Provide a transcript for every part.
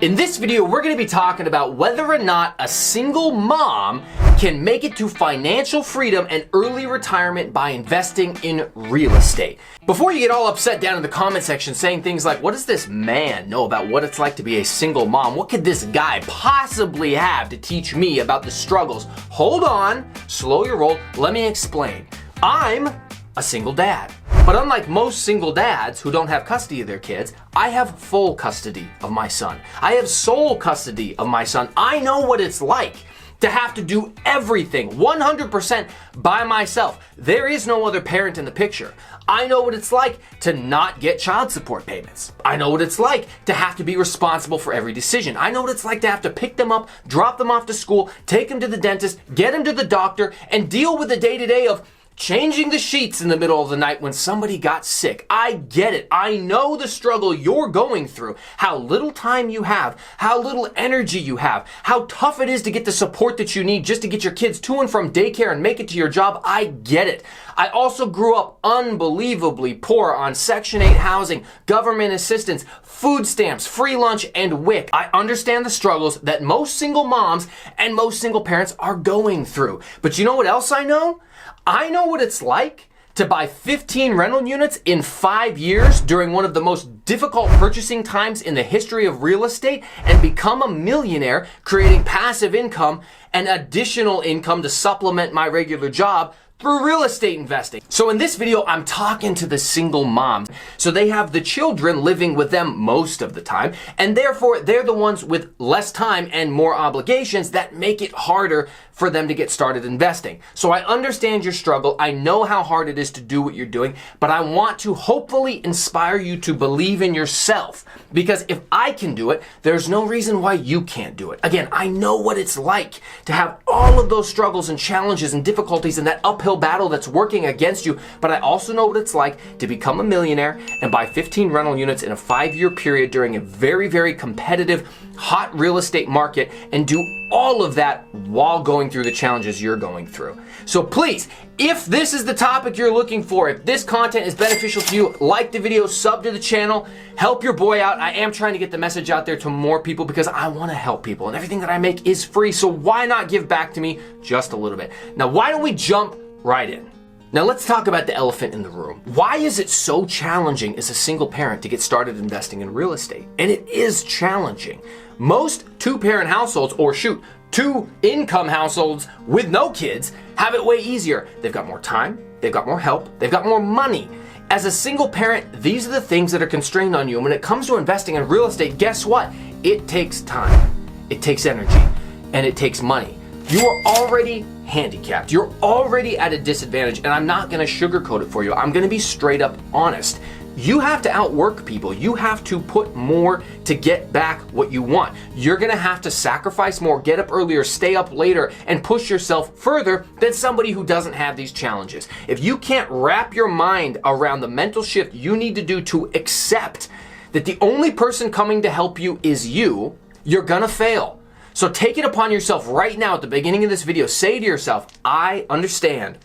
In this video, we're going to be talking about whether or not a single mom can make it to financial freedom and early retirement by investing in real estate. Before you get all upset down in the comment section saying things like, what does this man know about what it's like to be a single mom? What could this guy possibly have to teach me about the struggles? Hold on, slow your roll, let me explain. I'm a single dad. But unlike most single dads who don't have custody of their kids, I have full custody of my son. I have sole custody of my son. I know what it's like to have to do everything 100% by myself. There is no other parent in the picture. I know what it's like to not get child support payments. I know what it's like to have to be responsible for every decision. I know what it's like to have to pick them up, drop them off to school, take them to the dentist, get them to the doctor, and deal with the day-to-day of changing the sheets in the middle of the night when somebody got sick. I get it. I know the struggle you're going through, how little time you have, how little energy you have, how tough it is to get the support that you need just to get your kids to and from daycare and make it to your job. I get it. I also grew up unbelievably poor on Section 8 housing, government assistance, food stamps, free lunch, and WIC. I understand the struggles that most single moms and most single parents are going through. But you know what else I know? I know what it's like to buy 15 rental units in 5 years during one of the most difficult purchasing times in the history of real estate and become a millionaire, creating passive income and additional income to supplement my regular job through real estate investing. So in this video, I'm talking to the single moms. So they have the children living with them most of the time, and therefore they're the ones with less time and more obligations that make it harder for them to get started investing. So I understand your struggle. I know how hard it is to do what you're doing, but I want to hopefully inspire you to believe in yourself. Because if I can do it, there's no reason why you can't do it. Again, I know what it's like to have all of those struggles and challenges and difficulties and that uphill battle that's working against you, but I also know what it's like to become a millionaire and buy 15 rental units in a 5-year period during a very, very competitive, hot real estate market and do all of that while going through the challenges you're going through. So please, if this is the topic you're looking for, if this content is beneficial to you, like the video, sub to the channel, help your boy out. I am trying to get the message out there to more people because I want to help people and everything that I make is free. So why not give back to me just a little bit? Now, why don't we jump right in? Now let's talk about the elephant in the room. Why is it so challenging as a single parent to get started investing in real estate? And it is challenging. Most two-parent households, or shoot, two-income households with no kids have it way easier. They've got more time, they've got more help, they've got more money. As a single parent, these are the things that are constrained on you. And when it comes to investing in real estate, guess what? It takes time, it takes energy, and it takes money. You are already handicapped. You're already at a disadvantage, and I'm not going to sugarcoat it for you. I'm going to be straight up honest. You have to outwork people. You have to put more to get back what you want. You're going to have to sacrifice more, get up earlier, stay up later, and push yourself further than somebody who doesn't have these challenges. If you can't wrap your mind around the mental shift you need to do to accept that the only person coming to help you is you, you're going to fail. So take it upon yourself right now at the beginning of this video. Say to yourself, I understand.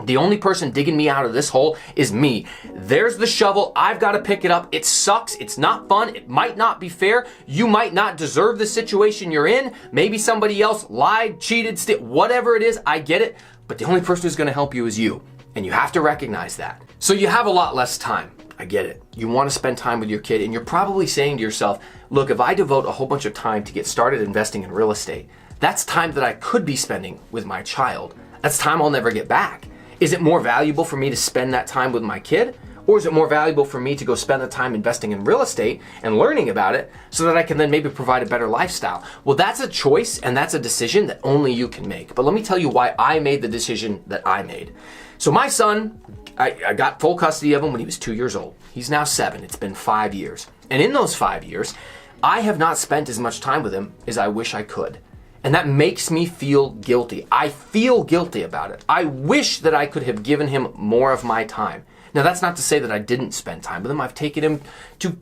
The only person digging me out of this hole is me. There's the shovel. I've got to pick it up. It sucks. It's not fun. It might not be fair. You might not deserve the situation you're in. Maybe somebody else lied, cheated, whatever it is. I get it. But the only person who's going to help you is you. And you have to recognize that. So you have a lot less time. I get it. You want to spend time with your kid, and you're probably saying to yourself, look, if I devote a whole bunch of time to get started investing in real estate, that's time that I could be spending with my child. That's time I'll never get back. Is it more valuable for me to spend that time with my kid? Or is it more valuable for me to go spend the time investing in real estate and learning about it so that I can then maybe provide a better lifestyle? Well, that's a choice and that's a decision that only you can make. But let me tell you why I made the decision that I made. So my son, I got full custody of him when he was 2 years old. He's now 7. It's been 5 years. And in those 5 years, I have not spent as much time with him as I wish I could. And that makes me feel guilty. I feel guilty about it. I wish that I could have given him more of my time. Now, that's not to say that I didn't spend time with him. I've taken him to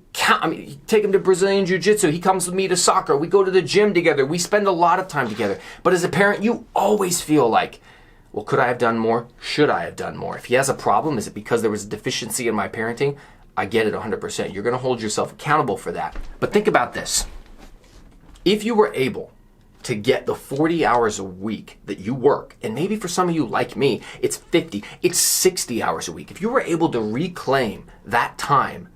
take him to Brazilian Jiu-Jitsu. He comes with me to soccer. We go to the gym together. We spend a lot of time together. But as a parent, you always feel like, well, could I have done more? Should I have done more? If he has a problem, is it because there was a deficiency in my parenting? I get it 100%. You're going to hold yourself accountable for that. But think about this. If you were able to get the 40 hours a week that you work, and maybe for some of you like me, it's 50, it's 60 hours a week. If you were able to reclaim that time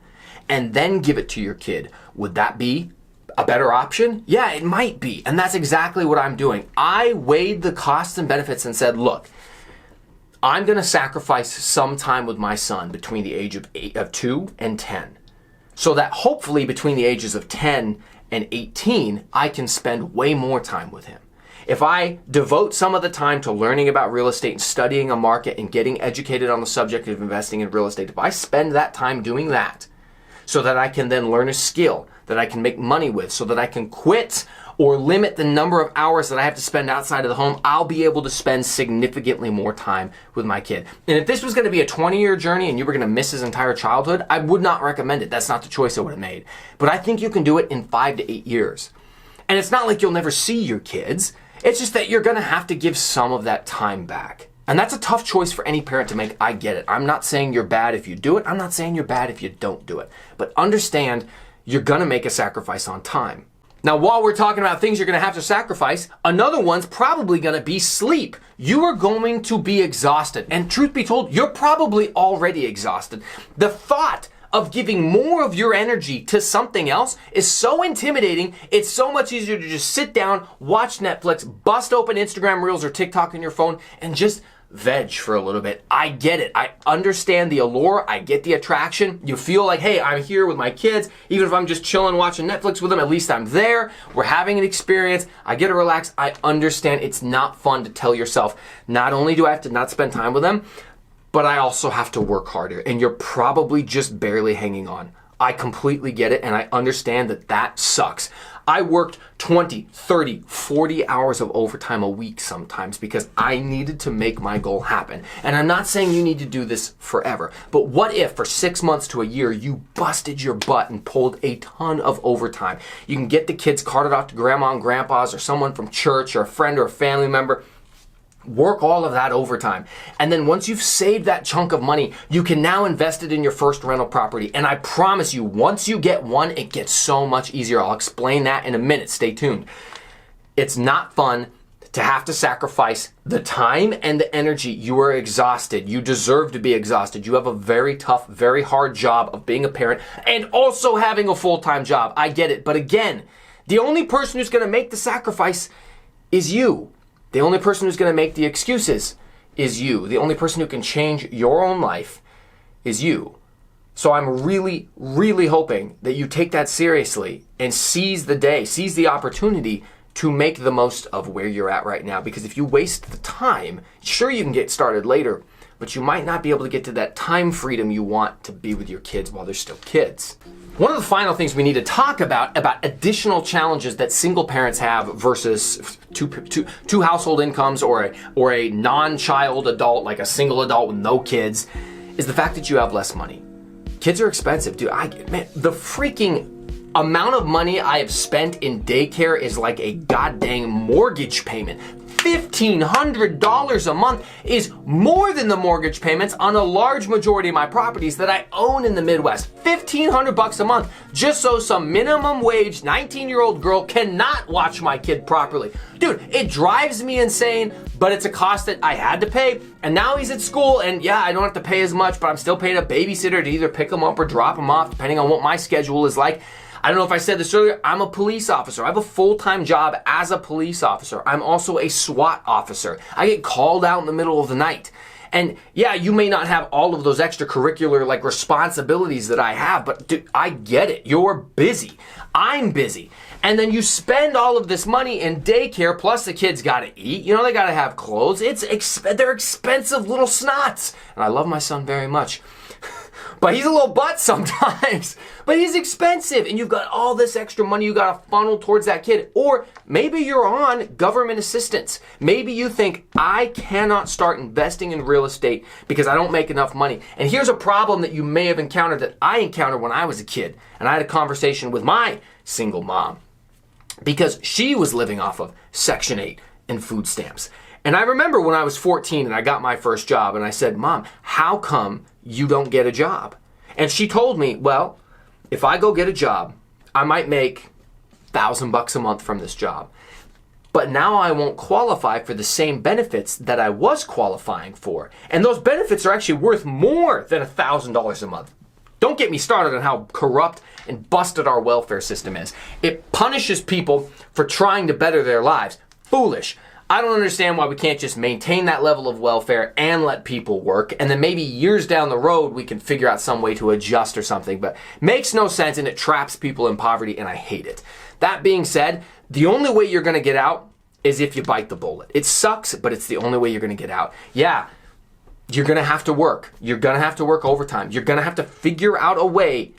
and then give it to your kid, would that be a better option? Yeah, it might be. And that's exactly what I'm doing. I weighed the costs and benefits and said, look, I'm going to sacrifice some time with my son between the age of 2 and 10, so that hopefully between the ages of 10 and 18, I can spend way more time with him. If I devote some of the time to learning about real estate and studying a market and getting educated on the subject of investing in real estate, if I spend that time doing that so that I can then learn a skill that I can make money with, so that I can quit or limit the number of hours that I have to spend outside of the home, I'll be able to spend significantly more time with my kid. And if this was going to be a 20-year journey and you were going to miss his entire childhood, I would not recommend it. That's not the choice I would have made. But I think you can do it in 5 to 8 years. And it's not like you'll never see your kids. It's just that you're going to have to give some of that time back. And that's a tough choice for any parent to make. I get it. I'm not saying you're bad if you do it. I'm not saying you're bad if you don't do it. But understand, you're going to make a sacrifice on time. Now, while we're talking about things you're going to have to sacrifice, another one's probably going to be sleep. You are going to be exhausted. And truth be told, you're probably already exhausted. The thought of giving more of your energy to something else is so intimidating. It's so much easier to just sit down, watch Netflix, bust open Instagram Reels or TikTok on your phone, and just veg for a little bit. I get it. I understand the allure. I get the attraction. You feel like, hey, I'm here with my kids. Even if I'm just chilling, watching Netflix with them, at least I'm there. We're having an experience. I get to relax. I understand it's not fun to tell yourself, not only do I have to not spend time with them, but I also have to work harder. And you're probably just barely hanging on. I completely get it, and I understand that that sucks. I worked 20, 30, 40 hours of overtime a week sometimes because I needed to make my goal happen. And I'm not saying you need to do this forever, but what if for 6 months to a year you busted your butt and pulled a ton of overtime? You can get the kids carted off to grandma and grandpa's or someone from church or a friend or a family member. Work all of that overtime. And then once you've saved that chunk of money, you can now invest it in your first rental property. And I promise you, once you get one, it gets so much easier. I'll explain that in a minute. Stay tuned. It's not fun to have to sacrifice the time and the energy. You are exhausted. You deserve to be exhausted. You have a very tough, very hard job of being a parent and also having a full-time job. I get it. But again, the only person who's going to make the sacrifice is you. The only person who's going to make the excuses is you. The only person who can change your own life is you. So I'm really, really hoping that you take that seriously and seize the day, seize the opportunity to make the most of where you're at right now. Because if you waste the time, sure, you can get started later, but you might not be able to get to that time freedom you want to be with your kids while they're still kids. One of the final things we need to talk about additional challenges that single parents have versus two household incomes or a non-child adult, like a single adult with no kids, is the fact that you have less money. Kids are expensive, dude. The freaking amount of money I have spent in daycare is like a goddamn mortgage payment. $1,500 a month is more than the mortgage payments on a large majority of my properties that I own in the Midwest. $1,500 a month just so some minimum wage 19-year-old girl cannot watch my kid properly. Dude, it drives me insane, but it's a cost that I had to pay. And now he's at school, and yeah, I don't have to pay as much, but I'm still paying a babysitter to either pick him up or drop him off, depending on what my schedule is like. I don't know if I said this earlier, I'm a police officer. I have a full-time job as a police officer. I'm also a SWAT officer. I get called out in the middle of the night. And yeah, you may not have all of those extracurricular responsibilities that I have, but dude, I get it. You're busy. I'm busy. And then you spend all of this money in daycare, plus the kids gotta eat. You know, they gotta have clothes. They're expensive little snots. And I love my son very much. But he's a little butt sometimes. But he's expensive, and you've got all this extra money you got to funnel towards that kid. Or maybe you're on government assistance. Maybe you think, I cannot start investing in real estate because I don't make enough money. And here's a problem that you may have encountered that I encountered when I was a kid. And I had a conversation with my single mom because she was living off of Section 8 and food stamps. And I remember when I was 14 and I got my first job, and I said, Mom, how come you don't get a job? And she told me, well, if I go get a job, I might make $1,000 a month from this job. But now I won't qualify for the same benefits that I was qualifying for. And those benefits are actually worth more than $1,000 a month. Don't get me started on how corrupt and busted our welfare system is. It punishes people for trying to better their lives. Foolish. I don't understand why we can't just maintain that level of welfare and let people work, and then maybe years down the road we can figure out some way to adjust or something, but makes no sense and it traps people in poverty, and I hate it. That being said, the only way you're gonna get out is if you bite the bullet. It sucks, but it's the only way you're gonna get out. Yeah, you're gonna have to work. You're gonna have to work overtime. You're gonna have to figure out a way,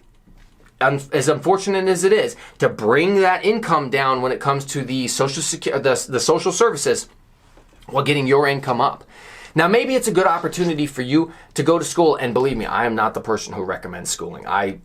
as unfortunate as it is, to bring that income down when it comes to the social services while getting your income up. Now, maybe it's a good opportunity for you to go to school, and believe me, I am not the person who recommends schooling. I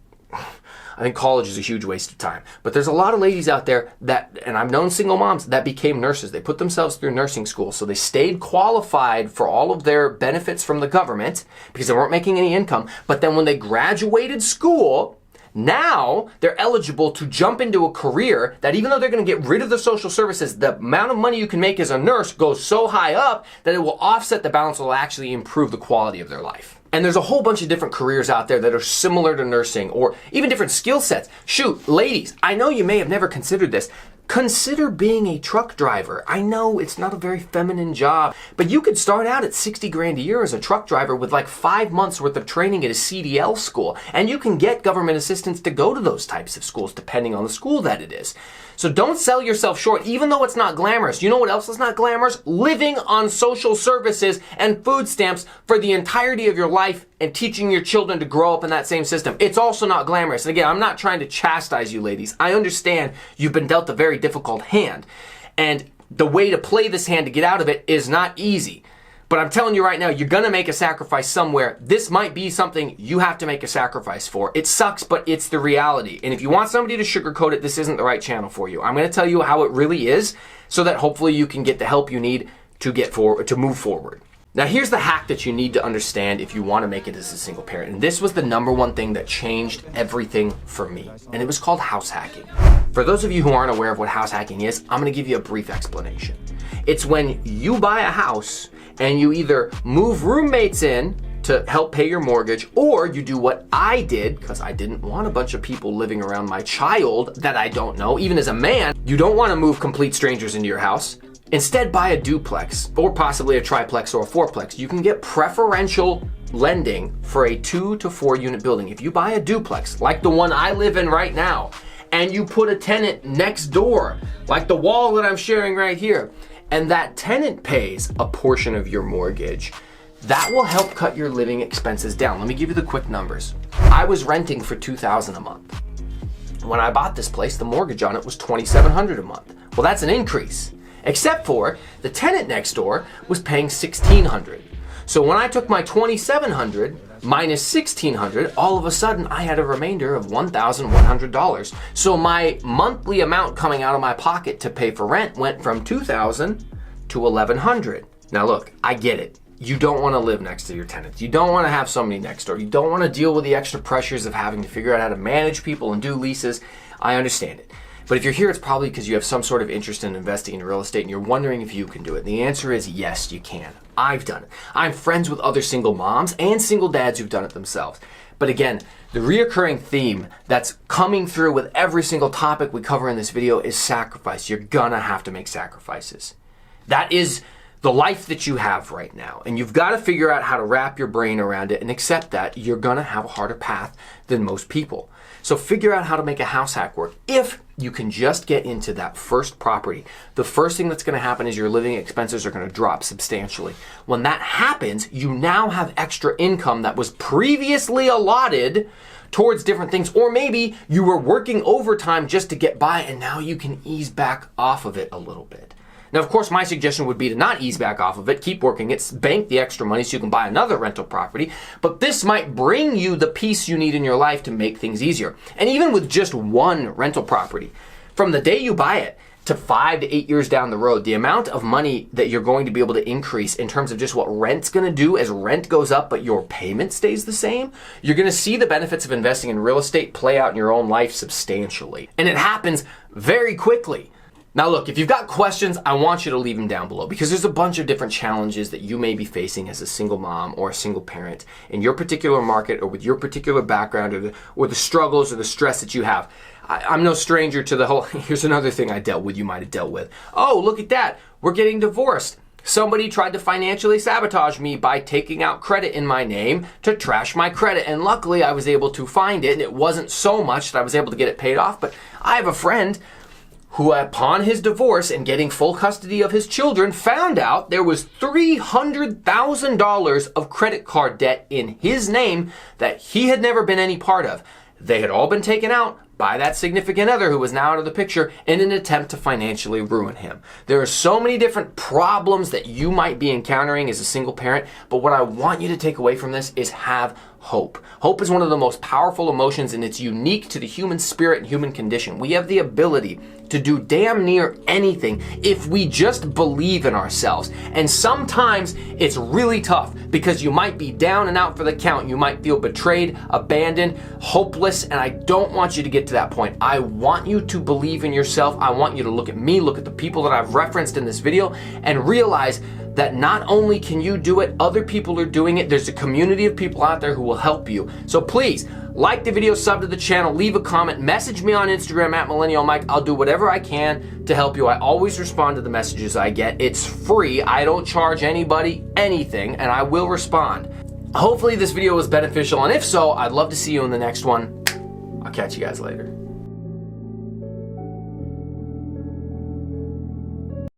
think college is a huge waste of time. But there's a lot of ladies out there that, and I've known single moms that became nurses. They put themselves through nursing school, so they stayed qualified for all of their benefits from the government because they weren't making any income. But then when they graduated school, now they're eligible to jump into a career that, even though they're going to get rid of the social services, the amount of money you can make as a nurse goes so high up that it will offset the balance, will actually improve the quality of their life. And there's a whole bunch of different careers out there that are similar to nursing, or even different skill sets. Shoot, ladies, I know you may have never considered this. Consider being a truck driver. I know it's not a very feminine job, but you could start out at 60 grand a year as a truck driver with like 5 months worth of training at a CDL school. And you can get government assistance to go to those types of schools depending on the school that it is. So don't sell yourself short, even though it's not glamorous. You know what else is not glamorous? Living on social services and food stamps for the entirety of your life and teaching your children to grow up in that same system. It's also not glamorous. And again, I'm not trying to chastise you ladies. I understand you've been dealt a very difficult hand. And the way to play this hand to get out of it is not easy. But I'm telling you right now, you're gonna make a sacrifice somewhere. This might be something you have to make a sacrifice for. It sucks, but it's the reality. And if you want somebody to sugarcoat it, this isn't the right channel for you. I'm gonna tell you how it really is so that hopefully you can get the help you need to move forward. Now here's the hack that you need to understand if you want to make it as a single parent. And this was the number one thing that changed everything for me. And it was called house hacking. For those of you who aren't aware of what house hacking is, I'm gonna give you a brief explanation. It's when you buy a house and you either move roommates in to help pay your mortgage, or you do what I did, because I didn't want a bunch of people living around my child that I don't know. Even as a man, you don't want to move complete strangers into your house. Instead, buy a duplex, or possibly a triplex or a fourplex. You can get preferential lending for a 2 to 4 unit building. If you buy a duplex, like the one I live in right now, and you put a tenant next door, like the wall that I'm sharing right here, and that tenant pays a portion of your mortgage, that will help cut your living expenses down. Let me give you the quick numbers. I was renting for $2,000 a month. When I bought this place, the mortgage on it was $2,700 a month. Well, that's an increase, except for the tenant next door was paying $1,600. So when I took my $2,700 minus $1,600, all of a sudden I had a remainder of $1,100. So my monthly amount coming out of my pocket to pay for rent went from $2,000 to $1,100. Now look, I get it. You don't want to live next to your tenants. You don't want to have somebody next door. You don't want to deal with the extra pressures of having to figure out how to manage people and do leases. I understand it. But if you're here, it's probably because you have some sort of interest in investing in real estate and you're wondering if you can do it. And the answer is yes, you can. I've done it. I'm friends with other single moms and single dads who've done it themselves. But again, the reoccurring theme that's coming through with every single topic we cover in this video is sacrifice. You're gonna have to make sacrifices. That is the life that you have right now. And you've got to figure out how to wrap your brain around it and accept that you're gonna have a harder path than most people. So figure out how to make a house hack work. If you can just get into that first property, the first thing that's gonna happen is your living expenses are gonna drop substantially. When that happens, you now have extra income that was previously allotted towards different things, or maybe you were working overtime just to get by and now you can ease back off of it a little bit. Now, of course, my suggestion would be to not ease back off of it, keep working it, bank the extra money so you can buy another rental property, but this might bring you the peace you need in your life to make things easier. And even with just one rental property, from the day you buy it to 5 to 8 years down the road, the amount of money that you're going to be able to increase in terms of just what rent's going to do as rent goes up, but your payment stays the same, you're going to see the benefits of investing in real estate play out in your own life substantially. And it happens very quickly. Now look, if you've got questions, I want you to leave them down below, because there's a bunch of different challenges that you may be facing as a single mom or a single parent in your particular market or with your particular background, or the struggles or the stress that you have. I'm no stranger to the whole, here's another thing I dealt with, you might have dealt with. Oh, look at that, we're getting divorced. Somebody tried to financially sabotage me by taking out credit in my name to trash my credit. And luckily I was able to find it, and it wasn't so much that I was able to get it paid off. But I have a friend who, upon his divorce and getting full custody of his children, found out there was $300,000 of credit card debt in his name that he had never been any part of. They had all been taken out by that significant other who was now out of the picture in an attempt to financially ruin him. There are so many different problems that you might be encountering as a single parent, but what I want you to take away from this is have hope. Hope is one of the most powerful emotions, and it's unique to the human spirit and human condition. We have the ability to do damn near anything if we just believe in ourselves. And sometimes it's really tough because you might be down and out for the count. You might feel betrayed, abandoned, hopeless, and I don't want you to get to that point. I want you to believe in yourself. I want you to look at me, look at the people that I've referenced in this video, and realize that not only can you do it, other people are doing it. There's a community of people out there who will help you. So please, like the video, sub to the channel, leave a comment, message me on Instagram at Millennial Mike. I'll do whatever I can to help you. I always respond to the messages I get. It's free. I don't charge anybody anything, and I will respond. Hopefully this video was beneficial, and if so, I'd love to see you in the next one. I'll catch you guys later.